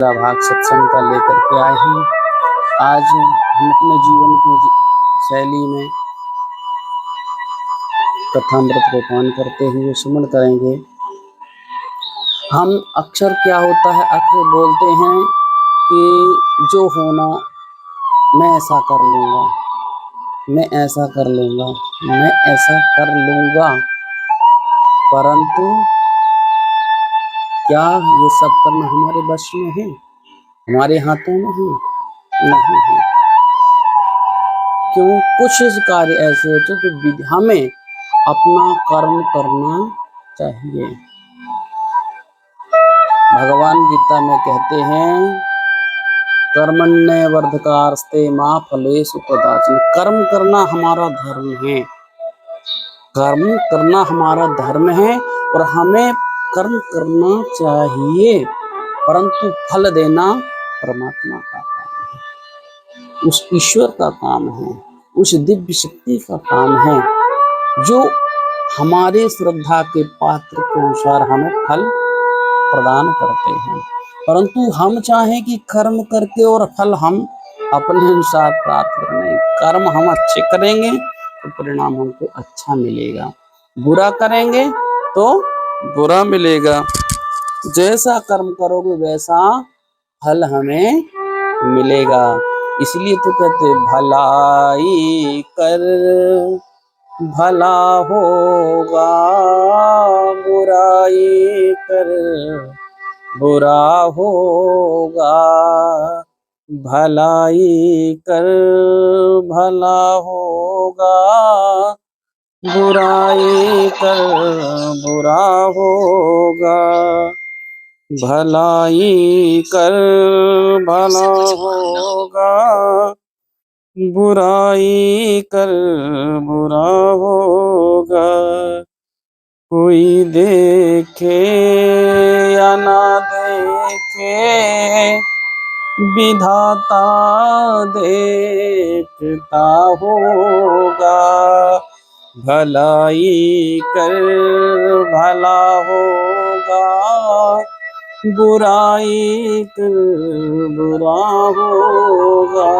भाग सत्संग का लेकर के आए हैं। आज हम अपने जीवन की शैली में कथामृत को पान करते हुए सुमन करेंगे। हम अक्सर क्या होता है, अक्सर बोलते हैं कि जो होना मैं ऐसा कर लूँगा, मैं ऐसा कर लूँगा, मैं ऐसा कर लूँगा, परंतु क्या ये सब करना हमारे वश में है, हमारे हाथों में है? नहीं है। क्यों? कुछ कार्य ऐसे होते कि हमें अपना कर्म करना चाहिए। भगवान गीता में कहते हैं, कर्मण्य वर्धकारस्ते मां फलेषु कदाचन। कर्म करना हमारा धर्म है, कर्म करना हमारा धर्म है और हमें कर्म करना चाहिए, परंतु फल देना परमात्मा का काम है, उस ईश्वर का काम है, उस दिव्य शक्ति का काम है, जो हमारे श्रद्धा के पात्र के अनुसार हमें फल प्रदान करते हैं। परंतु हम चाहें कि कर्म करके और फल हम अपने अनुसार प्राप्त करें। कर्म हम अच्छे करेंगे तो परिणाम हमको अच्छा मिलेगा, बुरा करेंगे तो बुरा मिलेगा। जैसा कर्म करोगे वैसा फल हमें मिलेगा। इसलिए तो कहते भलाई कर भला होगा, बुराई कर बुरा होगा, भलाई कर भला होगा, बुराई कर बुरा होगा, भलाई कर भला होगा, बुराई कर बुरा होगा। कोई देखे या ना देखे, विधाता देखता होगा। भलाई कर भला होगा, बुराई कर बुरा होगा।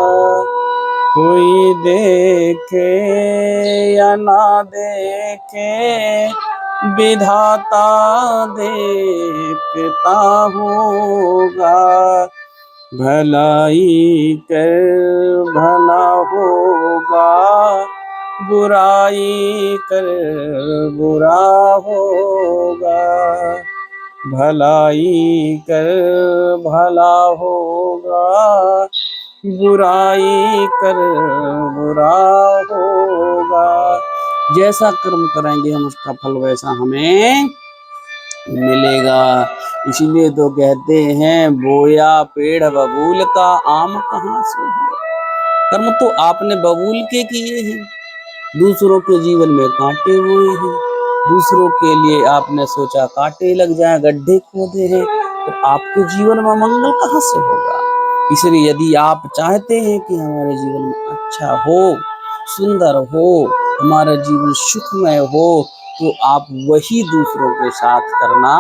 कोई देखे या ना देखे, विधाता देखता होगा। भलाई कर भला होगा, बुराई कर बुरा होगा। भलाई कर भला होगा, बुराई कर बुरा होगा। जैसा कर्म करेंगे हम उसका फल वैसा हमें मिलेगा। इसीलिए तो कहते हैं, बोया पेड़ बबूल का, आम कहाँ से हो। कर्म तो आपने बबूल के किए हैं, दूसरों के जीवन में कांटे हुए हैं, दूसरों के लिए आपने सोचा कांटे लग जाए, गड्ढे खोदे हैं, तो आपके जीवन में मंगल कहाँ से होगा। इसलिए यदि आप चाहते हैं कि हमारे जीवन में अच्छा हो, सुंदर हो, हमारा जीवन सुखमय हो, तो आप वही दूसरों के साथ करना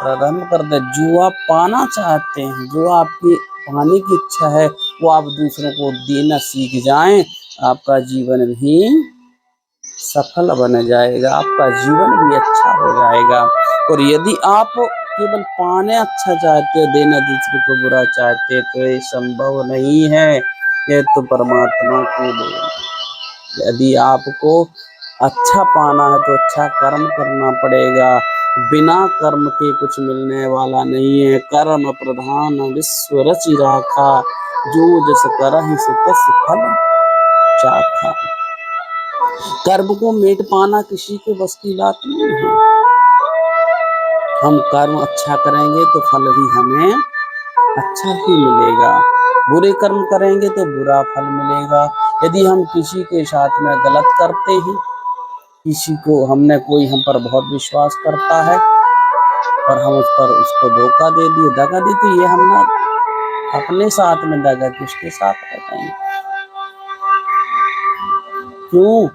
प्रारंभ कर दे। जो आप पाना चाहते हैं, जो आपकी पाने की इच्छा है, वो आप दूसरों को देना सीख जाएं, आपका जीवन भी सफल बन जाएगा, आपका जीवन भी अच्छा हो जाएगा। और यदि आप केवल पाने अच्छा चाहते हो, देना दूसरे को बुरा चाहते, तो ये संभव नहीं है, ये तो परमात्मा को दो। यदि आपको अच्छा पाना है तो अच्छा कर्म करना पड़ेगा। बिना कर्म के कुछ मिलने वाला नहीं है। कर्म प्रधान विश्व रचि राखा, जो जस करहि सो तस फल चाखा। कर्म को मेट पाना किसी के बस की बात नहीं है। हम कर्म अच्छा करेंगे तो फल भी हमें अच्छा ही मिलेगा, बुरे कर्म करेंगे तो बुरा फल मिलेगा। यदि हम किसी के साथ में गलत करते हैं, किसी को हमने कोई हम पर बहुत विश्वास करता है और हम उस पर उसको धोखा दे दिए, दगा दी, तो ये हमने अपने साथ में दगा किसके साथ करते हैं। क्यों?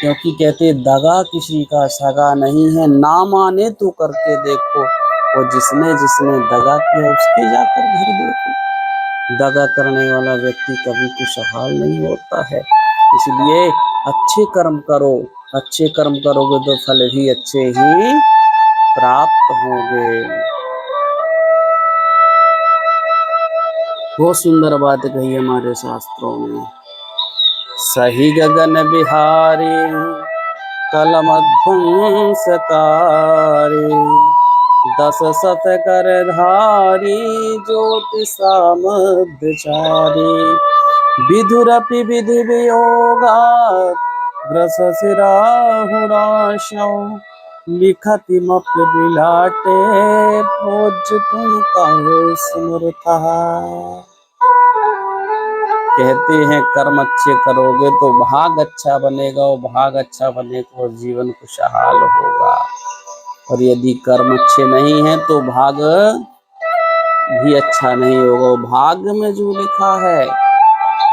क्योंकि कहते दगा किसी का सगा नहीं है, ना माने तो करके देखो, वो जिसने जिसने दगा किया उसके जाकर घर देखो। दगा करने वाला व्यक्ति कभी खुशहाल नहीं होता है। इसलिए अच्छे कर्म करो, अच्छे कर्म करोगे तो फल भी अच्छे ही प्राप्त होंगे। बहुत सुंदर बात कही हमारे शास्त्रों में। सही गगन बिहारी कलमध्वंसकारी, दस सत कर धारी ज्योति सामध्यचारी, विधुरपि विधि वियोगात् ग्रससि राहुराशौ, लिखतिमपि विलाटे प्रोज्झितुं कहो समर्थः। कहते हैं कर्म अच्छे करोगे तो भाग अच्छा बनेगा, और भाग अच्छा बनेगा और जीवन खुशहाल होगा। और यदि कर्म अच्छे नहीं है तो भाग भी अच्छा नहीं होगा। भाग्य में जो लिखा है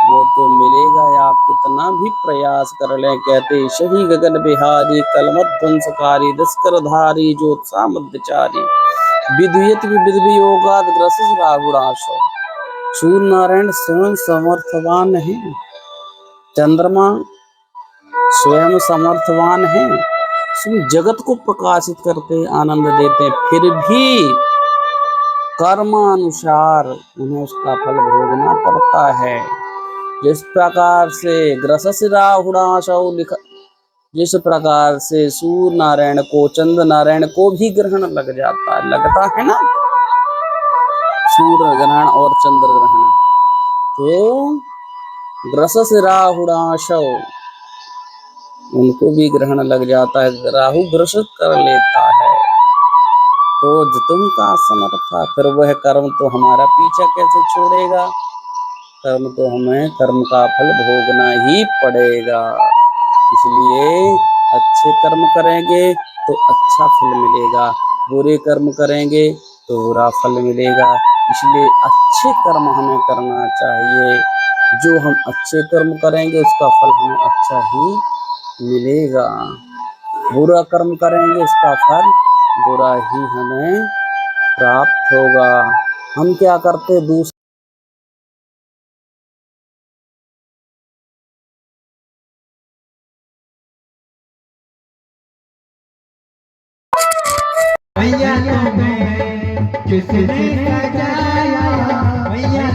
वो तो मिलेगा, आप कितना भी प्रयास कर लें। कहते सही गगन बिहारी कलमध्वंसकारी, दस्करधारी ज्योत्सामध्यचारी, विद्युत विविध योगाद ग्रसित राहुराशो। सूर्य नारायण स्वयं समर्थवान है, चंद्रमा स्वयं समर्थवान है, जगत को प्रकाशित करते आनंद देते, फिर भी कर्मानुसार उन्हें उसका फल भोगना पड़ता है। जिस प्रकार से ग्रसस राहुराशौ लिखा, जिस प्रकार से सूर्य नारायण को चंद्र नारायण को भी ग्रहण लग जाता है, लगता है ना, सूर्य ग्रहण और चंद्र ग्रहण, तो ग्रसस राहुराशौ उनको भी ग्रहण लग जाता है, राहु ग्रसित कर लेता है। तो तुम का समर्था, फिर वह कर्म तो हमारा पीछा कैसे छोड़ेगा। कर्म तो हमें कर्म का फल भोगना ही पड़ेगा। इसलिए अच्छे कर्म करेंगे तो अच्छा फल मिलेगा, बुरे कर्म करेंगे तो बुरा फल मिलेगा। इसलिए अच्छे कर्म हमें करना चाहिए। जो हम अच्छे कर्म करेंगे उसका फल हमें अच्छा ही मिलेगा। बुरा कर्म करेंगे उसका फल बुरा ही हमें प्राप्त होगा। हम क्या करते दूसरे भैया तुम्हें किसने सजाया, भैया